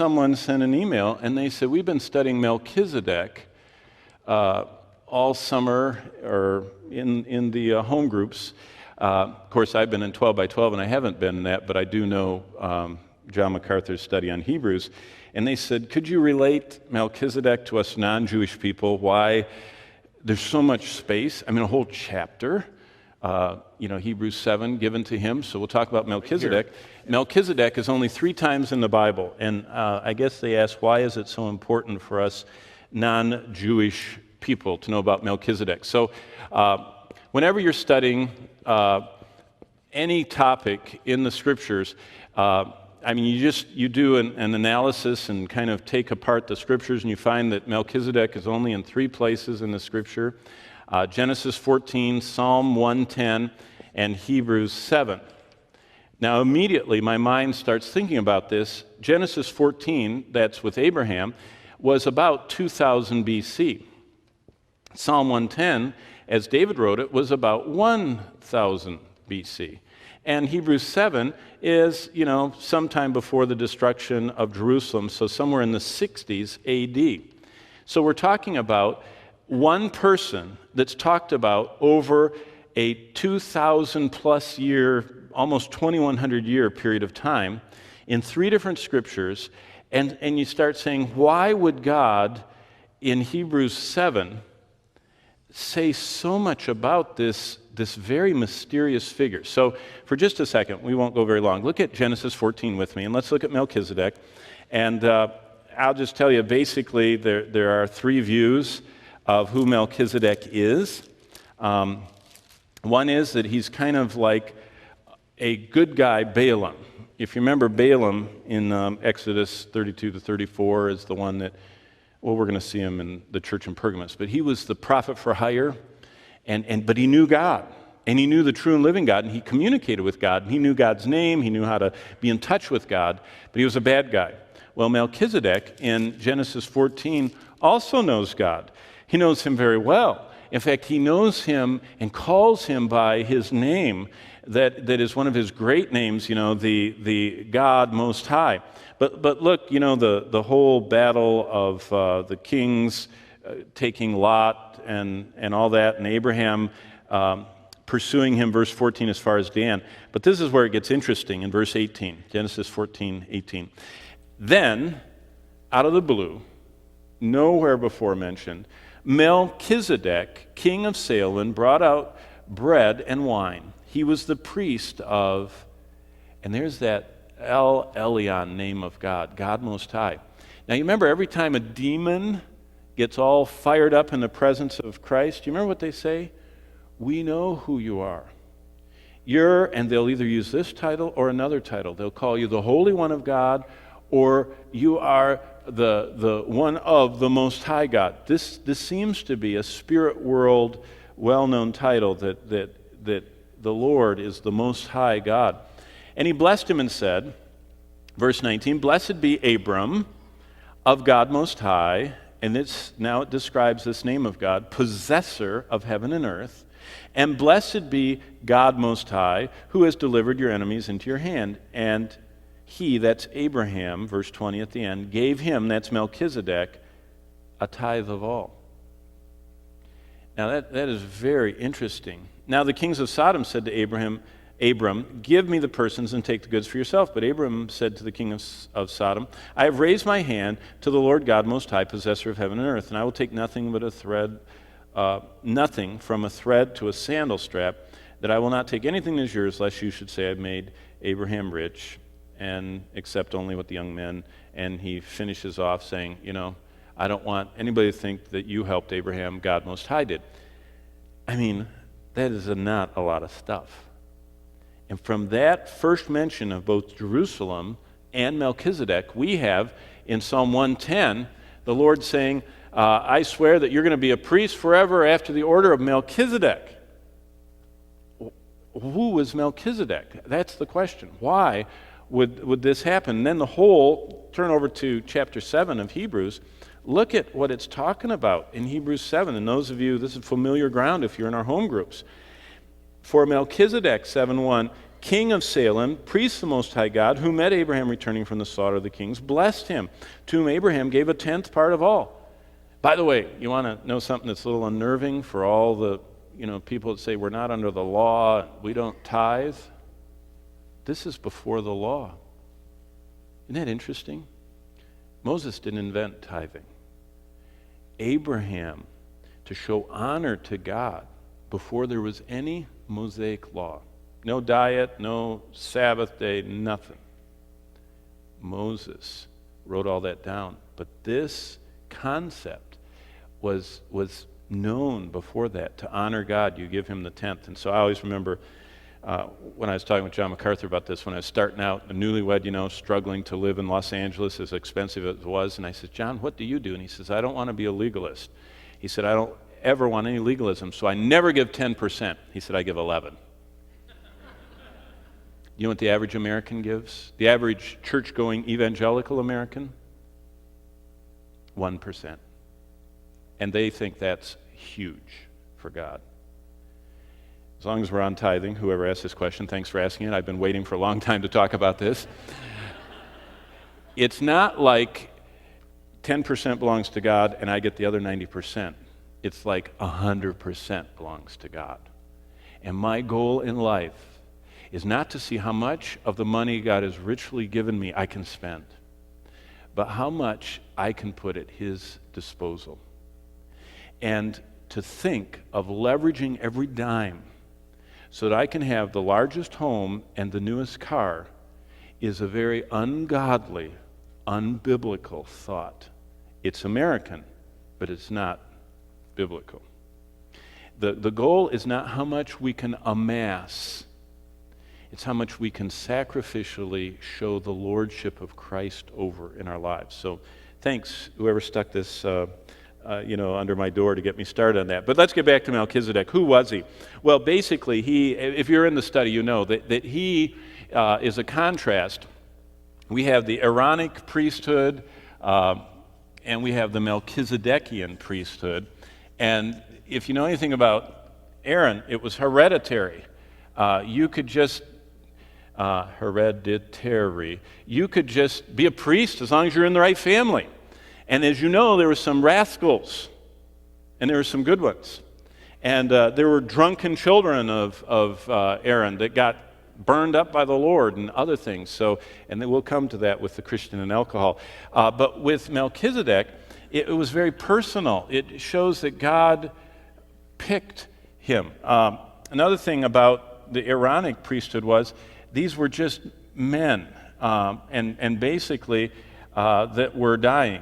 someone sent an email, and they said, we've been studying Melchizedek all summer or in the home groups. Of course, I've been in 12 by 12, and I haven't been in that, but I do know John MacArthur's study on Hebrews. And they said, could you relate Melchizedek to us non-Jewish people? Why there's so much space? I mean, a whole chapter, Hebrews 7 given to him. So we'll talk about Melchizedek. Melchizedek is only 3 times in the Bible. And I guess they ask, why is it so important for us non-Jewish people to know about Melchizedek? So whenever you're studying any topic in the Scriptures, you do an analysis and kind of take apart the Scriptures, and you find that Melchizedek is only in 3 places in the Scripture: Genesis 14, Psalm 110, and Hebrews 7. Now, immediately my mind starts thinking about this. Genesis 14, that's with Abraham, was about 2000 BC. Psalm 110, as David wrote it, was about 1000 BC. And Hebrews 7 is, sometime before the destruction of Jerusalem, so somewhere in the 60s AD. So we're talking about one person that's talked about over a 2,000 plus year, almost 2,100 year period of time in 3 different scriptures, and you start saying, why would God in Hebrews 7 say so much about this very mysterious figure? So for just a second, we won't go very long. Look at Genesis 14 with me, and let's look at Melchizedek. And I'll just tell you, basically, there are 3 views of who Melchizedek is. One is that he's kind of like a good guy Balaam. If you remember, Balaam in Exodus 32 to 34 is the one that, well, we're going to see him in the church in Pergamos. But he was the prophet for hire, but he knew God, and he knew the true and living God, and he communicated with God, and he knew God's name, he knew how to be in touch with God, but he was a bad guy. Well, Melchizedek in Genesis 14 also knows God. He knows him very well. In fact, he knows him and calls him by his name that is one of his great names, the God Most High. But look, the whole battle of the kings taking Lot and all that, and Abraham pursuing him, verse 14, as far as Dan. But this is where it gets interesting in verse 18, Genesis 14, 18. Then, out of the blue, nowhere before mentioned, Melchizedek, king of Salem, brought out bread and wine. He was the priest of, and there's that El Elyon name of God, God Most High. Now you remember, every time a demon gets all fired up in the presence of Christ, you remember what they say? We know who you are. And they'll either use this title or another title. They'll call you the Holy One of God, or you are the one of the Most High God. This seems to be a spirit world well-known title that the Lord is the Most High God. And he blessed him and said, verse 19, blessed be Abram of God Most High, and now it describes this name of God, possessor of heaven and earth, and blessed be God Most High, who has delivered your enemies into your hand. And he, that's Abraham, verse 20 at the end, gave him, that's Melchizedek, a tithe of all. Now that is very interesting. Now the kings of Sodom said to Abram, give me the persons and take the goods for yourself. But Abram said to the king of Sodom, I have raised my hand to the Lord God Most High, possessor of heaven and earth, and I will take nothing but nothing from a thread to a sandal strap, that I will not take anything that is yours, lest you should say I've made Abraham rich, and accept only what the young men. And he finishes off saying, I don't want anybody to think that you helped Abraham, God Most High did. I mean, that is not a lot of stuff. And from that first mention of both Jerusalem and Melchizedek, we have in Psalm 110, the Lord saying, I swear that you're going to be a priest forever after the order of Melchizedek. Who was Melchizedek? That's the question. Why would this happen? And then turn over to chapter 7 of Hebrews. Look at what it's talking about in Hebrews 7. And those of you, this is familiar ground if you're in our home groups. For Melchizedek, 7:1, king of Salem, priest of the Most High God, who met Abraham returning from the slaughter of the kings, blessed him, to whom Abraham gave a tenth part of all. By the way, you want to know something that's a little unnerving for all the people that say we're not under the law, we don't tithe? This is before the law. Isn't that interesting? Moses didn't invent tithing. Abraham, to show honor to God before there was any Mosaic law. No diet, no Sabbath day, nothing. Moses wrote all that down. But this concept was known before that. To honor God, you give him the tenth. And so I always remember when I was talking with John MacArthur about this, when I was starting out, a newlywed, struggling to live in Los Angeles, as expensive as it was. And I said, John, what do you do? And he says, I don't want to be a legalist. He said, I don't ever want any legalism, so I never give 10%. He said, I give 11. You know what the average American gives? The average church-going evangelical American? 1%. And they think that's huge for God. As long as we're on tithing, whoever asked this question, thanks for asking it. I've been waiting for a long time to talk about this. It's not like 10% belongs to God and I get the other 90%. It's like 100% belongs to God. And my goal in life is not to see how much of the money God has richly given me I can spend, but how much I can put at his disposal. And to think of leveraging every dime so that I can have the largest home and the newest car is a very ungodly, unbiblical thought. It's American, but it's not biblical. The goal is not how much we can amass. It's how much we can sacrificially show the lordship of Christ over in our lives. So thanks, whoever stuck this under my door to get me started on that. But let's get back to Melchizedek. Who was he? Well, basically, if you're in the study, you know that he is a contrast. We have the Aaronic priesthood, and we have the Melchizedekian priesthood. And if you know anything about Aaron, it was hereditary. You could just You could just be a priest as long as you're in the right family. And as you know, there were some rascals, and there were some good ones. And there were drunken children of Aaron that got burned up by the Lord and other things. So, and then we'll come to that with the Christian and alcohol. But with Melchizedek, it was very personal. It shows that God picked him. Another thing about the Aaronic priesthood was these were just men, and basically that were dying.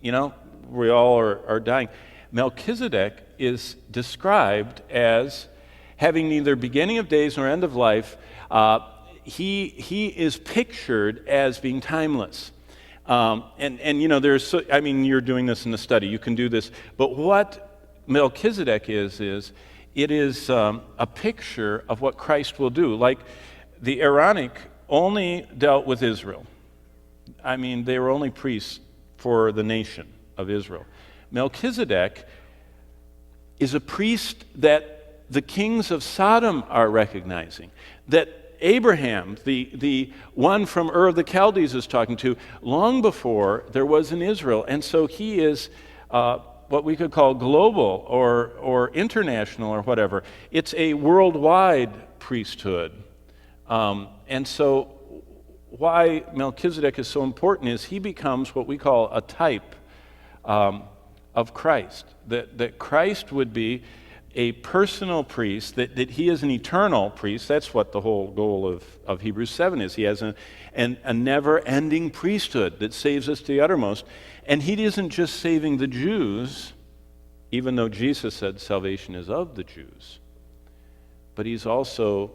You know, we all are dying. Melchizedek is described as having neither beginning of days nor end of life. He is pictured as being timeless. And you know, you're doing this in the study. You can do this. But what Melchizedek is it is a picture of what Christ will do. Like the Aaronic only dealt with Israel. I mean, they were only priests for the nation of Israel. Melchizedek is a priest that the kings of Sodom are recognizing, that Abraham, the one from Ur of the Chaldees, is talking to long before there was in Israel. And so he is what we could call global or international or whatever. It's a worldwide priesthood. And so why Melchizedek is so important is he becomes what we call a type of Christ. That Christ would be a personal priest, that he is an eternal priest. That's what the whole goal of Hebrews 7 is. He has a never-ending priesthood that saves us to the uttermost. And he isn't just saving the Jews, even though Jesus said salvation is of the Jews, but he's also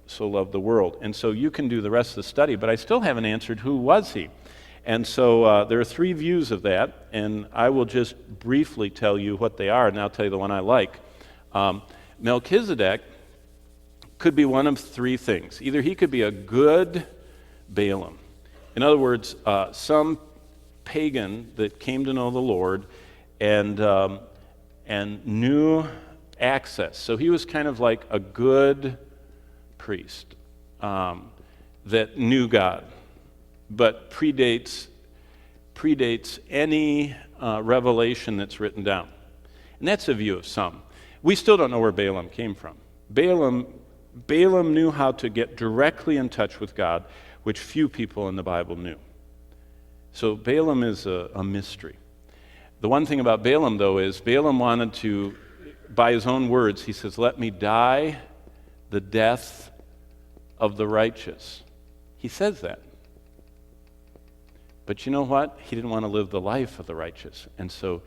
so loved the world. And so you can do the rest of the study, but I still haven't answered who was he. And so there are three views of that, and I will just briefly tell you what they are, and I'll tell you the one I like. Melchizedek could be one of three things. Either he could be a good Balaam. In other words, some pagan that came to know the Lord and knew access. So he was kind of like a good priest that knew God, but predates any revelation that's written down. And that's a view of some. We still don't know where Balaam came from. Balaam knew how to get directly in touch with God, which few people in the Bible knew. So Balaam is a mystery. The one thing about Balaam, though, is Balaam wanted to, by his own words, he says, "Let me die the death of the righteous." He says that. But you know what? He didn't want to live the life of the righteous. And so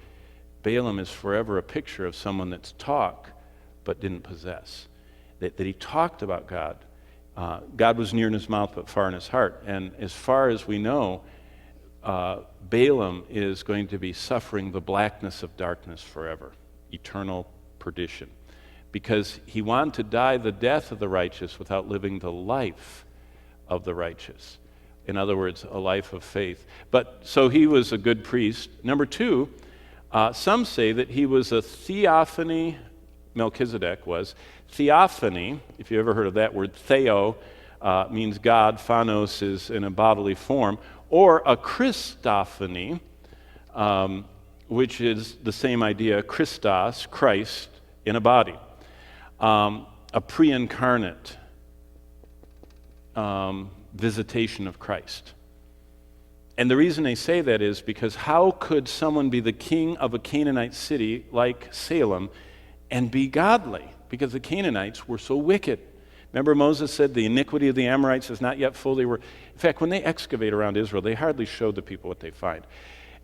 Balaam is forever a picture of someone that's talk but didn't possess. That he talked about God. God was near in his mouth but far in his heart. And as far as we know, Balaam is going to be suffering the blackness of darkness forever, eternal perdition, because he wanted to die the death of the righteous without living the life of the righteous. In other words, a life of faith. But so he was a good priest. Number two, some say that he was a theophany. Melchizedek was. Theophany, if you ever heard of that word, theo means God, phanos is in a bodily form, or a Christophany, which is the same idea, Christos, Christ, in a body. A pre-incarnate visitation of Christ. And the reason they say that is because how could someone be the king of a Canaanite city like Salem and be godly? Because the Canaanites were so wicked. Remember Moses said the iniquity of the Amorites is not yet full. In fact, when they excavate around Israel, they hardly show the people what they find.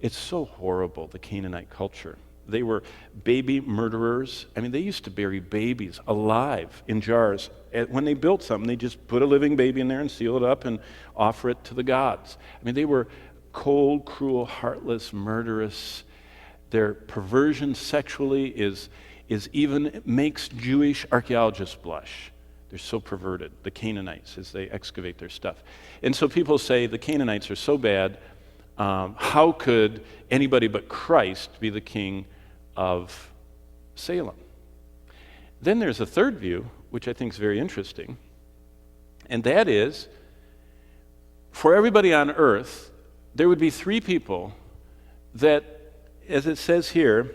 It's so horrible, the Canaanite culture. They were baby murderers. I mean, they used to bury babies alive in jars. When they built something, they just put a living baby in there and seal it up and offer it to the gods. I mean, they were cold, cruel, heartless, murderous. Their perversion sexually is even makes Jewish archaeologists blush. They're so perverted, the Canaanites, as they excavate their stuff. And so people say the Canaanites are so bad, how could anybody but Christ be the king of Salem? Then there's a third view, which I think is very interesting, and that is, for everybody on earth, there would be three people that, as it says here,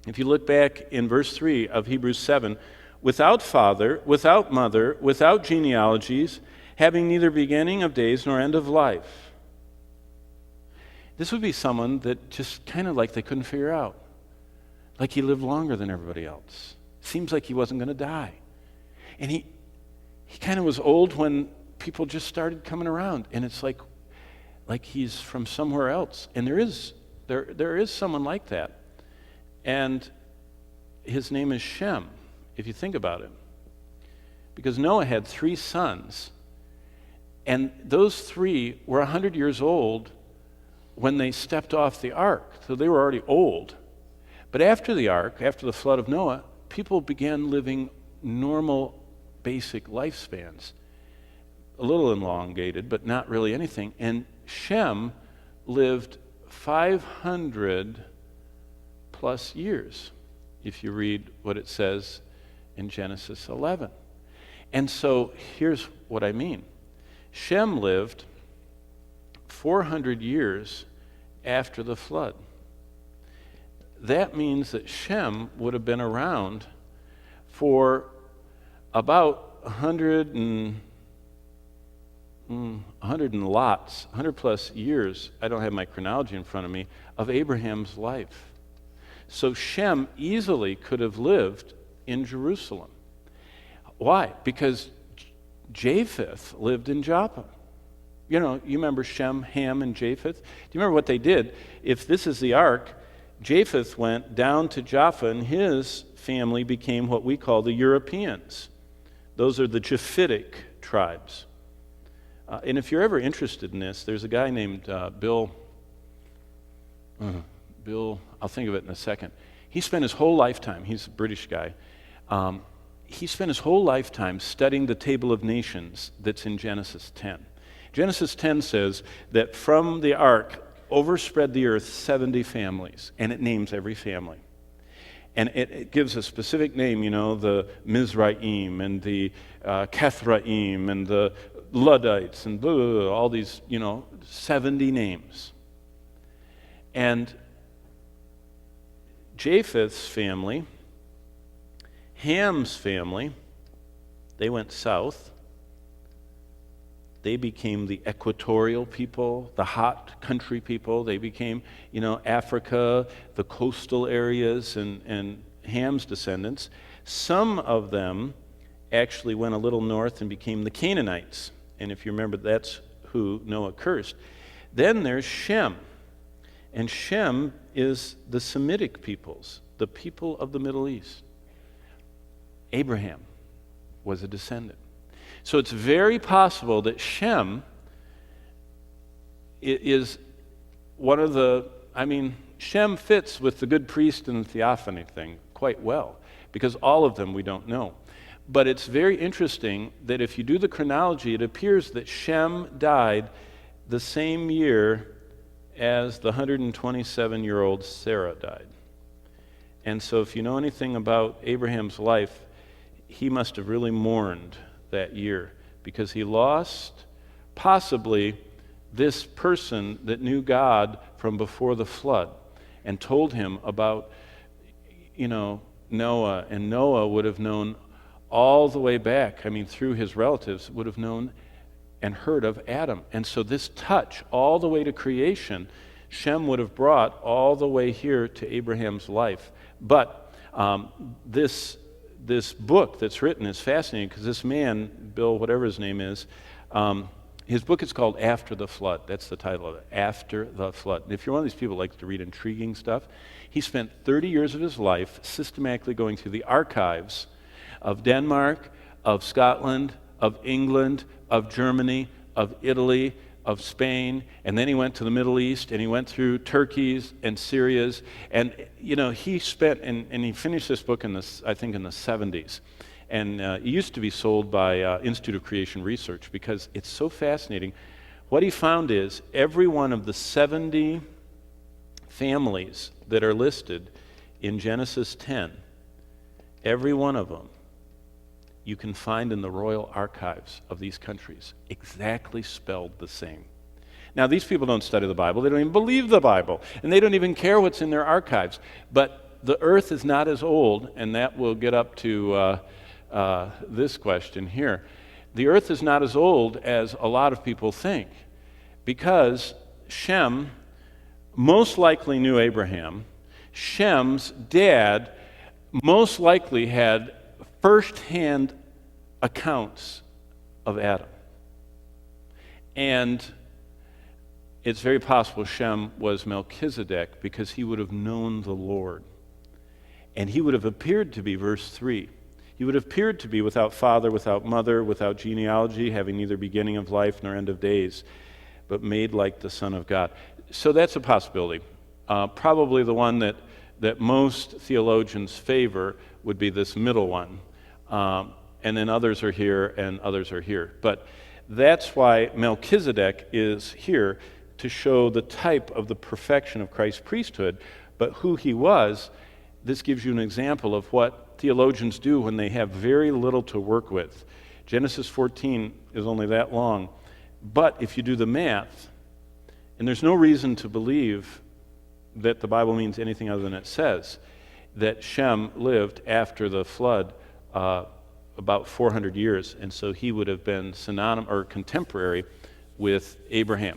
if you look back in verse 3 of Hebrews 7, without father, without mother, without genealogies, having neither beginning of days nor end of life. This would be someone that just kind of like they couldn't figure out. Like he lived longer than everybody else. Seems like he wasn't going to die. And he kind of was old when people just started coming around. And it's like he's from somewhere else. And there is someone like that. And his name is Shem, if you think about it. Because Noah had 3 sons. And those 3 were 100 years old when they stepped off the ark. So they were already old. But after the ark, after the flood of Noah, people began living normal, basic lifespans. A little elongated, but not really anything. And Shem lived 500 plus years, if you read what it says in Genesis 11. And so here's what I mean. Shem lived 400 years after the flood. That means that Shem would have been around for about 100 plus years, I don't have my chronology in front of me, of Abraham's life. So Shem easily could have lived in Jerusalem. Why? Because Japheth lived in Joppa. You know, you remember Shem, Ham, and Japheth? Do you remember what they did? If this is the ark, Japheth went down to Joppa, and his family became what we call the Europeans. Those are the Japhetic tribes. And if you're ever interested in this, there's a guy named Bill, I'll think of it in a second. He spent his whole lifetime, he's a British guy, he spent his whole lifetime studying the table of nations that's in Genesis 10. Genesis 10 says that from the ark overspread the earth 70 families, and it names every family. And it gives a specific name, the Mizraim and the Kethraim and the Luddites and all these, 70 names. And Japheth's family, Ham's family, they went south. They became the equatorial people, the hot country people. They became, Africa, the coastal areas, and Ham's descendants. Some of them actually went a little north and became the Canaanites. And if you remember, that's who Noah cursed. Then there's Shem. And Shem is the Semitic peoples, the people of the Middle East. Abraham was a descendant. So it's very possible that Shem is one of Shem fits with the good priest and the theophany thing quite well, because all of them we don't know. But it's very interesting that if you do the chronology, it appears that Shem died the same year as the 127-year-old Sarah died. And so if you know anything about Abraham's life, he must have really mourned that year, because he lost possibly this person that knew God from before the flood and told him about, Noah. And Noah would have known all the way back, through his relatives, would have known and heard of Adam. And so this touch all the way to creation, Shem would have brought all the way here to Abraham's life. But this book that's written is fascinating, because this man, Bill, whatever his name is, his book is called After the Flood. That's the title of it, After the Flood. And if you're one of these people who likes to read intriguing stuff, he spent 30 years of his life systematically going through the archives of Denmark, of Scotland, of England, of Germany, of Italy, of Spain, and then he went to the Middle East, and he went through Turkey's and Syria's, and he spent, and he finished this book in the 70s, and it used to be sold by Institute of Creation Research, because it's so fascinating. What he found is every one of the 70 families that are listed in Genesis 10, every one of them you can find in the royal archives of these countries, exactly spelled the same. Now, these people don't study the Bible. They don't even believe the Bible, and they don't even care what's in their archives. But the earth is not as old, and that will get up to this question here. The earth is not as old as a lot of people think, because Shem most likely knew Abraham. Shem's dad most likely had first-hand accounts of Adam. And it's very possible Shem was Melchizedek, because he would have known the Lord. And he would have appeared to be, verse 3, he would have appeared to be without father, without mother, without genealogy, having neither beginning of life nor end of days, but made like the Son of God. So that's a possibility. Probably the one that most theologians favor would be this middle one. And then others are here and others are here. But that's why Melchizedek is here, to show the type of the perfection of Christ's priesthood. But who he was, this gives you an example of what theologians do when they have very little to work with. Genesis 14 is only that long. But if you do the math, and there's no reason to believe that the Bible means anything other than it says, that Shem lived after the flood about 400 years, and so he would have been synonymous or contemporary with Abraham.